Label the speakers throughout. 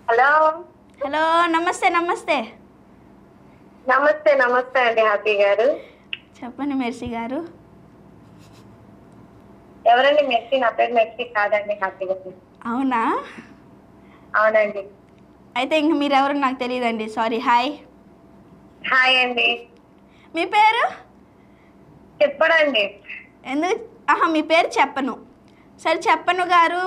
Speaker 1: Hello.
Speaker 2: Hello, నమస్తే నమస్తే.
Speaker 1: నమస్తే నమస్తే అండి హ్యాపీ గారు.
Speaker 2: చెప్పండి మెర్సీ గారు.
Speaker 1: ఎవరండి మెర్సీ? నా పేరు మెర్సీ కాదండి, హ్యాపీ గారు.
Speaker 2: అవునా?
Speaker 1: అవునండి.
Speaker 2: అయితే ఇంక మీరెవరు నాకు తెలియదండి, సారీ. హాయ్.
Speaker 1: హాయ్ అండి.
Speaker 2: మీ పేరు
Speaker 1: చెప్పడండి.
Speaker 2: ఎందుకు? మీ పేరు చెప్పను. సరే, చెప్పను గారు.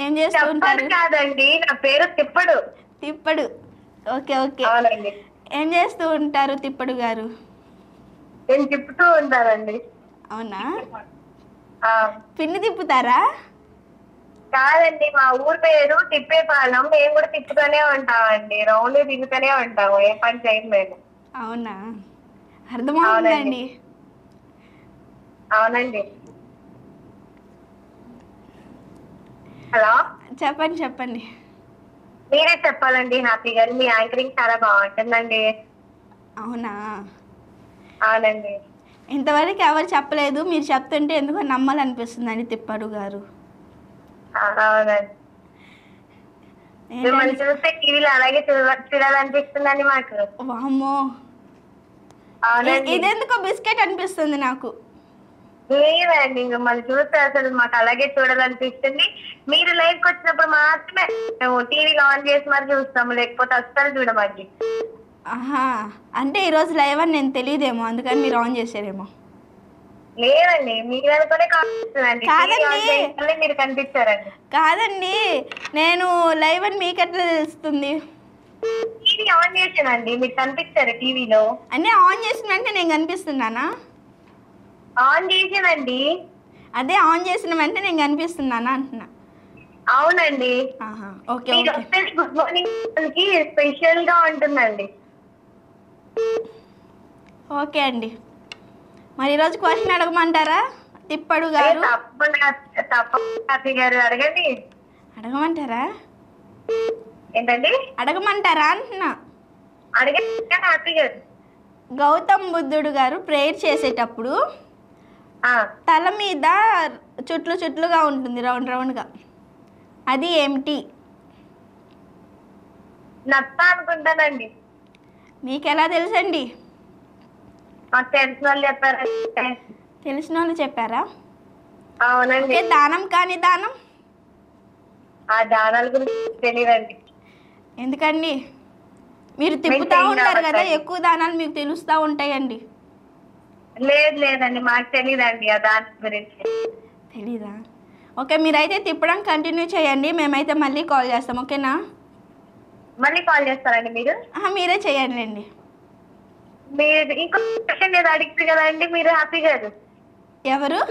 Speaker 2: ఏం చేస్తూ
Speaker 1: చెప్పడు
Speaker 2: ఉంటారు?
Speaker 1: కాదండి, నా పేరు తిప్పడు.
Speaker 2: తిప్పడు. Okay okay.
Speaker 1: అవునండి.
Speaker 2: ఏం చేస్తూ ఉంటారు తిప్పడు గారు?
Speaker 1: నేను తిప్పుతూ ఉంటానండి.
Speaker 2: అవునా?
Speaker 1: ఆ,
Speaker 2: పిన్ని తిప్పుతారా?
Speaker 1: కాదండి, మా ఊరు పేరు తిప్పేపాలెం. మేము కూడా తిప్పుతూనే ఉంటామండి, రౌండ్ తిరుగుతూనే ఉంటాము, ఏ పని చేయం మేము.
Speaker 2: అవునా?
Speaker 1: అవునండి.
Speaker 2: అర్థమవుతుందండి.
Speaker 1: అవునండి. హలో.
Speaker 2: చెప్పండి చెప్పండి.
Speaker 1: మీరే చెప్పాలండి హ్యాపీ గారు, మీ యాంకరింగ్ చాలా బాగుంటుందండి.
Speaker 2: అవునా?
Speaker 1: అవునండి.
Speaker 2: ఇంతవరకు ఎవరు చెప్పలేదు, మీరు చెప్తుంటే ఎందుకో నమ్మాలనిపిస్తుందండి తిప్పడు గారు.
Speaker 1: అవునండి. మిమ్మల్ని
Speaker 2: ఏంటండి?
Speaker 1: చూస్తే టీవీలో అలాగే చూడాలనిపిస్తుందండి మాకు.
Speaker 2: వామ్మో,
Speaker 1: అవునండి.
Speaker 2: ఇదెందుకో బిస్కెట్ అనిపిస్తుంది నాకు.
Speaker 1: లేదండి, మిమ్మల్ని చూస్తే అసలు మాకు అలాగే చూడాలనిపిస్తుంది. మీరు లైవ్కి వచ్చినప్పుడు మాత్రమే మేము టీవీలో ఆన్ చేసి మరి చూస్తాము, లేకపోతే అస్సలు చూడమండి.
Speaker 2: ఆహా, అంటే ఈరోజు లైవ్ అని నేను తెలియదేమో, అందుకని మీరు ఆన్ చేశారేమో.
Speaker 1: లేదండి, మీరు అనుకునే కనిపిస్తుందండి, టీవీ ఆన్
Speaker 2: కాదండి
Speaker 1: చేయగానే మీరు కనిపించారండి.
Speaker 2: కాదండి, నేను లైవ్ అని మీకెట్లా తెలుస్తుంది?
Speaker 1: టీవీ ఆన్ చేసానండి, మీరు కనిపించారు టీవీలో.
Speaker 2: అన్నీ ఆన్ చేసిన వెంటనే నేను కనిపిస్తున్నానా?
Speaker 1: ఆన్ చేసానండి.
Speaker 2: అదే, ఆన్ చేసిన వెంటనే నేను కనిపిస్తున్నానా అంటున్నా.
Speaker 1: అవునండి.
Speaker 2: ఆహా, ఓకే
Speaker 1: మీరు
Speaker 2: ఓకే.
Speaker 1: వస్తే గుడ్ మార్నింగ్ కి స్పెషల్ గా ఉంటుందండి.
Speaker 2: ఓకే అండి. మరి ఈరోజు క్వశ్చన్ అడగమంటారా తిప్పడు గారు?
Speaker 1: తప్పకుండా తప్పకుండా హ్యాపీ గారు, అడగండి.
Speaker 2: అడగమంటారా?
Speaker 1: ఏంటండి?
Speaker 2: అడగమంటారా అంటున్నా.
Speaker 1: అడగండి హ్యాపీ గారు.
Speaker 2: గౌతమ్ బుద్ధుడు గారు ప్రేయర్ చేసేటప్పుడు తల మీద చుట్లు చుట్లుగా ఉంటుంది, రౌండ్ రౌండ్గా, అది ఏమిటి?
Speaker 1: నత్త అనుకుంటానండి.
Speaker 2: మీకు ఎలా తెలుసండి?
Speaker 1: మాకు తెలిసిన వాళ్ళు చెప్పారండి.
Speaker 2: తెలిసిన వాళ్ళు చెప్పారా?
Speaker 1: అవునండి.
Speaker 2: ఓకే, దానం కాని దానం?
Speaker 1: ఆ దానాల గురించి తెలియదండి.
Speaker 2: ఎందుకండి? మీరు తిప్పుతూ ఉంటారు కదా, ఎక్కువ దానాలు మీకు తెలుస్తూ ఉంటాయండి.
Speaker 1: లేదండి, మాకు తెలియదండి ఆ దాని గురించి.
Speaker 2: తెలీదా? ఓకే, మీరైతే తిప్పడం కంటిన్యూ చేయండి, మేమైతే మళ్ళీ కాల్ చేస్తాం, ఓకేనా?
Speaker 1: మళ్ళీ కాల్ చేస్తారండి మీరు?
Speaker 2: మీరే చేయండి.
Speaker 1: మీరు ఇంకో క్వశ్చన్ ఏదో అడిగారు కదండి మీరు హ్యాపీ గారు.
Speaker 2: ఎవరు?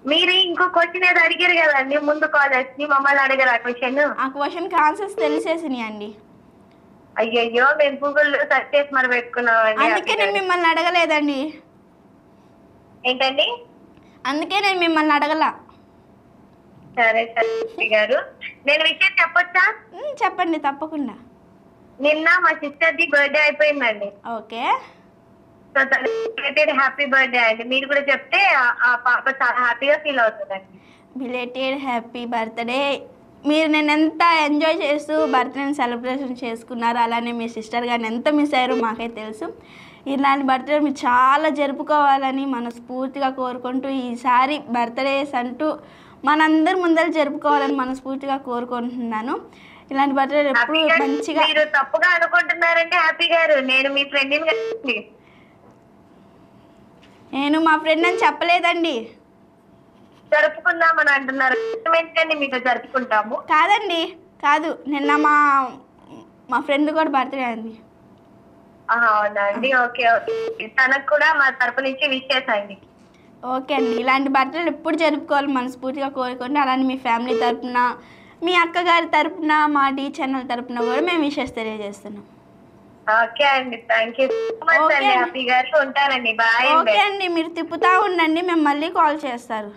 Speaker 1: మీరు ఇంకో క్వశ్చన్ ఏదో అడిగారు కదండి ముందు కాల్ వచ్చి, మమ్మల్ని అడిగారు ఆ క్వశ్చన్.
Speaker 2: ఆ క్వశ్చన్కి ఆన్సర్స్ తెలిసేసినాయి అండి.
Speaker 1: అయ్యయ్యో, మేము గూగుల్లో సెర్చ్ చేసి మరి పెట్టుకున్నామండి.
Speaker 2: అందుకే నేను మిమ్మల్ని అడగలేదండి.
Speaker 1: ఏంటండి?
Speaker 2: అందుకే నేను మిమ్మల్ని అడగల.
Speaker 1: సరే సరే గారు, నేను విషయం చెప్పొచ్చా?
Speaker 2: చెప్పండి, తప్పకుండా.
Speaker 1: నిన్న మా సిస్టర్ ది బర్త్డే అయిపోయిందండి.
Speaker 2: Okay.
Speaker 1: So belated happy birthday అండి. మీరు కూడా చెప్తే ఆ పాప చాలా హ్యాపీగా ఫీల్ అవుతుందండి.
Speaker 2: Belated happy birthday. మీరు నేను ఎంత ఎంజాయ్ చేస్తూ బర్త్డేని సెలబ్రేషన్ చేసుకున్నారు, అలానే మీ సిస్టర్ గారిని ఎంత మిస్ అయ్యారో మాకే తెలుసు. ఇలాంటి బర్త్డే మీరు చాలా జరుపుకోవాలని మనస్ఫూర్తిగా కోరుకుంటూ, ఈసారి బర్త్డేస్ అంటూ మనందరి ముందర జరుపుకోవాలని మనస్ఫూర్తిగా కోరుకుంటున్నాను. ఇలాంటి బర్త్డే ఎప్పుడు మంచిగా.
Speaker 1: మీరు తప్పుగా అనుకుంటున్నారంటే హ్యాపీ గారు, నేను మీ ఫ్రెండ్ని కదండి.
Speaker 2: నేను మా ఫ్రెండ్ అని చెప్పలేదండి.
Speaker 1: జరుపుకుందామని అంటున్నారు, మీతో జరుపుకుంటాము.
Speaker 2: కాదండి, కాదు, నిన్న మా ఫ్రెండ్ కూడా బర్త్డే అండి.
Speaker 1: అవునా అండి, ఓకే ఓకే. తనకు కూడా మా తరపు నుంచి విష్ చేసండి.
Speaker 2: ఓకే అండి, ఇలాంటి బర్త్డేలు ఎప్పుడు జరుపుకోవాలి మనస్ఫూర్తిగా కోరుకోండి. అలానే మీ ఫ్యామిలీ తరపున, మీ అక్కగారి తరపున, మా ఛానల్ తరపున కూడా మేము విషెస్ తెలియజేస్తున్నాం.
Speaker 1: ఓకే అండి, థ్యాంక్ యూ సో మచ్ అండి హ్యాపీ గారు, ఉంటానండి, బాయ్.
Speaker 2: ఓకే అండి, మీరు తిప్పుతూ ఉండండి, మేము మళ్ళీ కాల్ చేస్తారు.